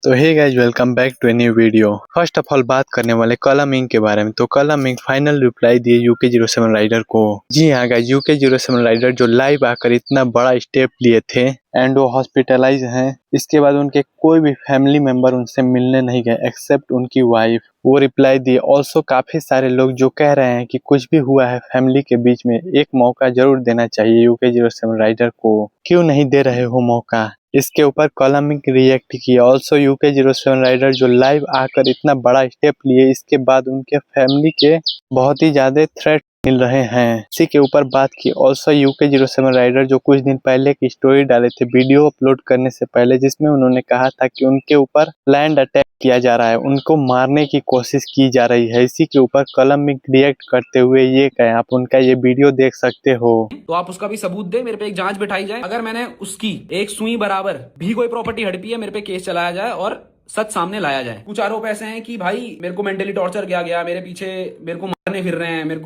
तो hey guys, welcome back to a new video. First of all बात करने वाले कलम इंक के बारे में। तो कलम इंक फाइनल रिप्लाई दिए UK07 राइडर को। जी हाँ गाइस, UK07 राइडर जो लाइव आकर इतना बड़ा स्टेप लिए थे एंड वो हॉस्पिटलाइज हैं। इसके बाद उनके कोई भी फैमिली मेंबर उनसे मिलने नहीं गए एक्सेप्ट उनकी वाइफ। वो रिप्लाई दिए। ऑल्सो काफी सारे लोग जो कह रहे हैं कि कुछ भी हुआ है फैमिली के बीच में, एक मौका जरूर देना चाहिए UK07 राइडर को। क्यों नहीं दे रहे हो मौका? इसके ऊपर कॉलमिक रिएक्ट किया। ऑल्सो UK07 राइडर जो लाइव आकर इतना बड़ा स्टेप लिए, इसके बाद उनके फैमिली के बहुत ही ज्यादा थ्रेट मिल रहे हैं। इसी के ऊपर बात की। ऑल्सो UK07 राइडर जो कुछ दिन पहले की स्टोरी डाले थे वीडियो अपलोड करने से पहले, जिसमें उन्होंने कहा था कि उनके ऊपर लैंड अटैक किया जा रहा है, उनको मारने की कोशिश की जा रही है। इसी के ऊपर कॉलमिक रिएक्ट करते हुए ये कहे, आप उनका ये वीडियो देख सकते हो। तो आप उसका भी सबूत दे, मेरे पे एक जांच बिठाई जाए। अगर मैंने उसकी एक सुई बराबर भी कोई प्रॉपर्टी हड़पी है, मेरे पे केस चलाया जाए और सच सामने लाया जाए। कुछ आरोप ऐसे हैं कि भाई मेरे को मेंटली टॉर्चर किया गया, मेरे पीछे मेरे को मारने फिर रहे हैं, मेरे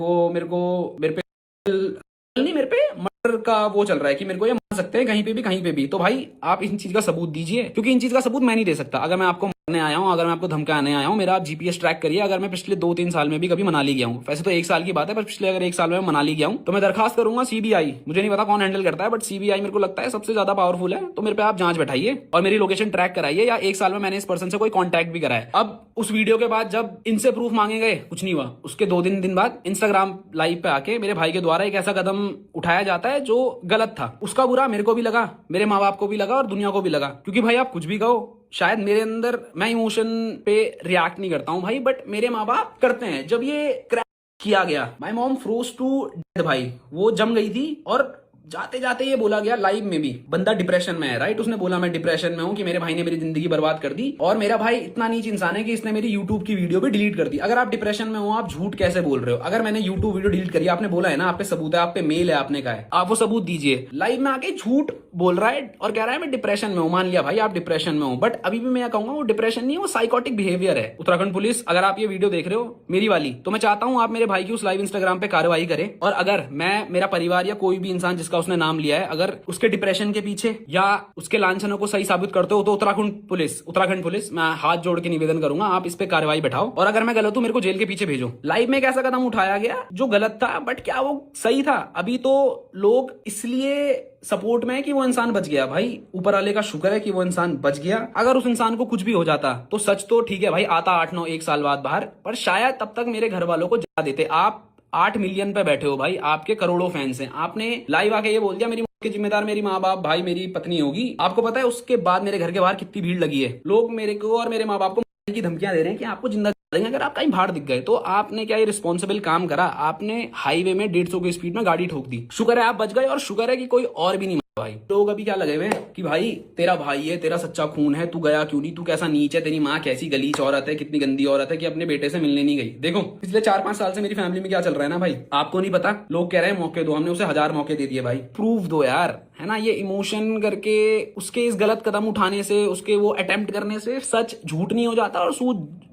पे मर्डर का वो चल रहा है कि मेरे को ये मार सकते हैं कहीं पे भी। तो भाई आप इन चीज का सबूत दीजिए, क्योंकि इन चीज का सबूत मैं नहीं दे सकता। अगर मैं आपको मारने आया हूं, अगर मैं आपको धमकाने आया हूं, मेरा आप GPS ट्रैक करिए। अगर मैं पिछले 2-3 साल में भी कभी मनाली गया हूं, वैसे तो 1 साल की बात है, पर पिछले अगर 1 साल में मनाली गया हूं तो मैं दरखास्त करूंगा CBI। मुझे नहीं पता कौन हैंडल करता है, बट CBI मेरे को लगता है सबसे ज्यादा पावरफुल है। तो मेरे पे आप जांच बैठाइए और मेरी लोकेशन ट्रैक कराइए, या 1 साल में मैंने इस पर्सन से कोई कॉन्टैक्ट भी करा है। अब उस वीडियो के बाद जब इनसे प्रूफ मांगे गए, कुछ नहीं हुआ। उसके 2 दिन बाद इंस्टाग्राम लाइव पे आके मेरे भाई के द्वारा एक ऐसा कदम उठाया जाता है जो गलत था। उसका बुरा मेरे को भी लगा, मेरे माँ बाप को भी लगा और दुनिया को भी लगा। क्योंकि भाई आप कुछ भी कहो, शायद मेरे अंदर, मैं इमोशन पे रिएक्ट नहीं करता हूं भाई, बट मेरे माँ बाप करते हैं। जब ये क्रैक किया गया, my mom froze to death भाई, वो जम गई थी। और जाते जाते ये बोला गया लाइव में भी, बंदा डिप्रेशन में है, राइट? उसने बोला मैं डिप्रेशन में हूं, कि मेरे भाई ने मेरी जिंदगी बर्बाद कर दी। और मेरा भाई इतना नीच इंसान है कि इसने मेरी यूट्यूब की वीडियो भी डिलीट कर दी। अगर आप डिप्रेशन में हो, आप झूठ कैसे बोल रहे हो? अगर मैंने यूट्यूब वीडियो डिलीट करी, आपने बोला है ना, आप पे सबूत है, आप पे मेल है, आपने कहा है, आप वो सबूत दीजिए। लाइव में आके झूठ बोल रहा है और कह रहा है मैं डिप्रेशन में हूं। मान लिया भाई आप डिप्रेशन में हो, बट अभी भी मैं कहूंगा वो डिप्रेशन नहीं है, वो साइकोटिक बिहेवियर है। उत्तराखंड पुलिस, अगर आप ये वीडियो देख रहे हो मेरी वाली, तो मैं चाहता हूं आप मेरे भाई की उस लाइव इंस्टाग्राम पे कार्रवाई करें। और अगर मैं, मेरा परिवार या कोई भी इंसान जिसका उसने नाम लिया है, अगर उसके डिप्रेशन के पीछे या उसके लांछनों को सही साबित करते हो, तो उत्तराखंड पुलिस मैं हाथ जोड़ के निवेदन करूंगा, आप इस पे कार्रवाई बैठाओ। और अगर मैं गलत हूं, मेरे को जेल के पीछे भेजो। लाइव में एक ऐसा कदम उठाया गया जो गलत था, बट क्या वो सही था? अभी तो लोग इसलिए सपोर्ट में है कि वो इंसान बच गया। भाई ऊपर वाले का शुक्र है कि वो इंसान बच गया। अगर उस इंसान को कुछ भी हो जाता तो सच तो ठीक है भाई, आता 8-9 1 साल बाद बाहर, पर शायद तब तक मेरे घर वालों को जला देते। आप 8 मिलियन पे बैठे हो भाई, आपके करोड़ों फैंस हैं, आपने लाइव आके ये बोल दिया मेरी मौत की जिम्मेदार मेरी माँ बाप, भाई मेरी पत्नी होगी। आपको पता है उसके बाद मेरे घर के बाहर कितनी भीड़ लगी है? लोग मेरे को और मेरे माँ बाप को मारने की धमकियां दे रहे हैं कि आपको जिंदा देंगे अगर आप कहीं बाहर दिख गए। तो आपने क्या ये रिस्पॉन्सिबल काम करा? आपने हाईवे में 150 की स्पीड में गाड़ी ठोक दी। शुक्र है आप बच गए, और शुक्र है कि कोई और भी नहीं। भाई लोग अभी क्या लगे हुए हैं कि भाई तेरा भाई है, तेरा सच्चा खून है, तू गया क्यों नहीं, तू कैसा नीच है, तेरी माँ कैसी गलीच औरत है, कितनी गंदी औरत है कि अपने बेटे से मिलने नहीं गई। देखो पिछले 4-5 साल से मेरी फैमिली में क्या चल रहा है ना भाई, आपको नहीं पता। लोग कह रहे हैं मौके दो, हमने उसे 1000 मौके दे दिए। भाई प्रूफ दो यार, है ना? ये इमोशन करके उसके इस गलत कदम उठाने से, उसके वो अटेम्प्ट करने से सच झूठ नहीं हो जाता, और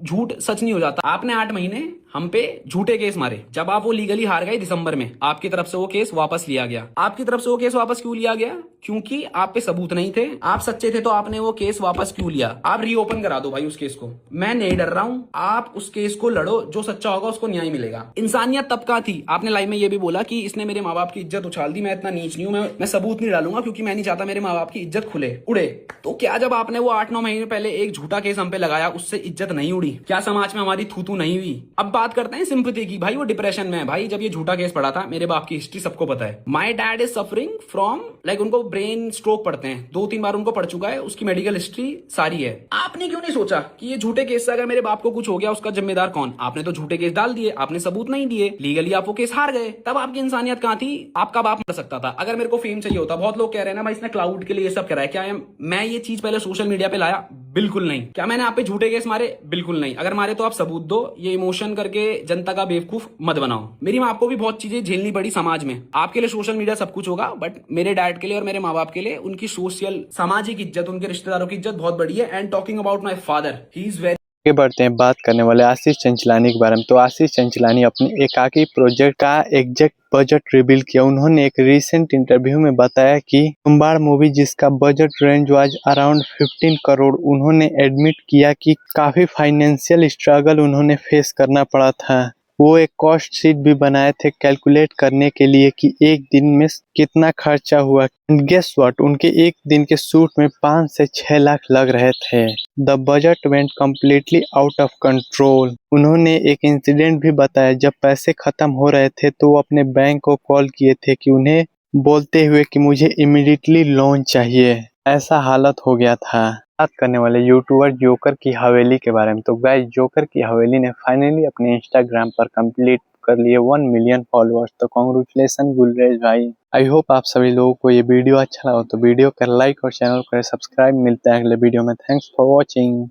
झूठ सच नहीं हो जाता। आपने 8 महीने हम पे झूठे केस मारे। जब आप वो लीगली हार गए दिसंबर में, आपकी तरफ से वो केस वापस लिया गया। आपकी तरफ से वो केस वापस क्यों लिया गया? क्योंकि आप पे सबूत नहीं थे, आप सच्चे थे, तो आपने वो केस वापस क्यों लिया? आप रीओपन करा दो भाई उस केस को। मैं नहीं डर रहा हूं, आप उस केस को लड़ो, जो सच्चा होगा उसको न्याय मिलेगा। इंसानियत तब का थी। आपने लाइव में ये भी बोला कि इसने मेरे माँ बाप की इज्जत उछाल दी। मैं इतना नीच नहीं हूं, मैं सबूत नहीं डालूंगा, क्योंकि मैं नहीं चाहता मेरे माँ बाप की इज्जत खुले उड़े। तो क्या जब आपने वो 8-9 महीने पहले एक झूठा केस हम पे लगाया, उससे इज्जत नहीं उड़ी? क्या समाज में हमारी थू नहीं हुई? अब बात करते हैं सिंपैथी की। भाई वो डिप्रेशन में है। भाई जब ये झूठा केस पड़ा था, मेरे बाप की हिस्ट्री सबको पता है। My dad is suffering from, like उनको ब्रेन स्ट्रोक पड़ते हैं, 2-3 बार उनको पड़ चुका है, उसकी मेडिकल हिस्ट्री सारी है। आपने क्यों नहीं सोचा कि ये झूठे केस से अगर मेरे बाप को कुछ हो गया, उसका जिम्मेदार कौन? आपने तो झूठे केस डाल दिए, आपने सबूत नहीं दिए, लीगली आप वो केस हार गए। तब आपकी इंसानियत कहां थी? आपका बाप मर सकता था। अगर मेरे को फेम चाहिए होता, बहुत लोग कह रहे हैं ना भाई इसने क्लाउड के लिए ये सब करा है, क्या मैं ये चीज पहले सोशल मीडिया पे लाया? बिल्कुल नहीं। क्या मैंने आप पे झूठे केस मारे? बिल्कुल नहीं। अगर मारे तो आप सबूत दो, ये इमोशन करके जनता का बेवकूफ मत बनाओ। मेरी माँ को भी बहुत चीजें झेलनी पड़ी समाज में। आपके लिए सोशल मीडिया सब कुछ होगा, बट मेरे डैड के लिए और मेरे माँ बाप के लिए उनकी सोशल सामाजिक इज्जत, उनके रिश्तेदारों की इज्जत बहुत बड़ी है। And talking about my father, he is very आगे बढ़ते हैं बात करने वाले आशीष चंचलानी के बारे में। तो आशीष चंचलानी अपने एकाकी प्रोजेक्ट का एग्जैक्ट बजट रिवील किया। उन्होंने एक रिसेंट इंटरव्यू में बताया कि तुम्बाड़ मूवी जिसका budget range was around 15 crore, उन्होंने एडमिट किया कि काफी फाइनेंशियल स्ट्रगल उन्होंने फेस करना पड़ा था। वो एक कॉस्ट शीट भी बनाए थे कैलकुलेट करने के लिए कि एक दिन में कितना खर्चा हुआ। गेस व्हाट, उनके एक दिन के शूट में 5 से 6 लाख लग रहे थे। The budget went completely out of control. उन्होंने एक इंसिडेंट भी बताया, जब पैसे खत्म हो रहे थे तो वो अपने बैंक को कॉल किए थे कि उन्हें बोलते हुए कि मुझे इमीडिएटली लोन चाहिए। ऐसा हालत हो गया था। बात करने वाले यूट्यूबर जोकर की हवेली के बारे में। तो गाइस, जोकर की हवेली ने फाइनली अपने इंस्टाग्राम पर कंप्लीट कर लिए 1 मिलियन फॉलोअर्स। तो कांग्रेचुलेशन गुलरेज भाई। आई होप आप सभी लोगों को ये वीडियो अच्छा लगा तो वीडियो को लाइक और चैनल को सब्सक्राइब। मिलते हैं अगले वीडियो में। Thanks for watching.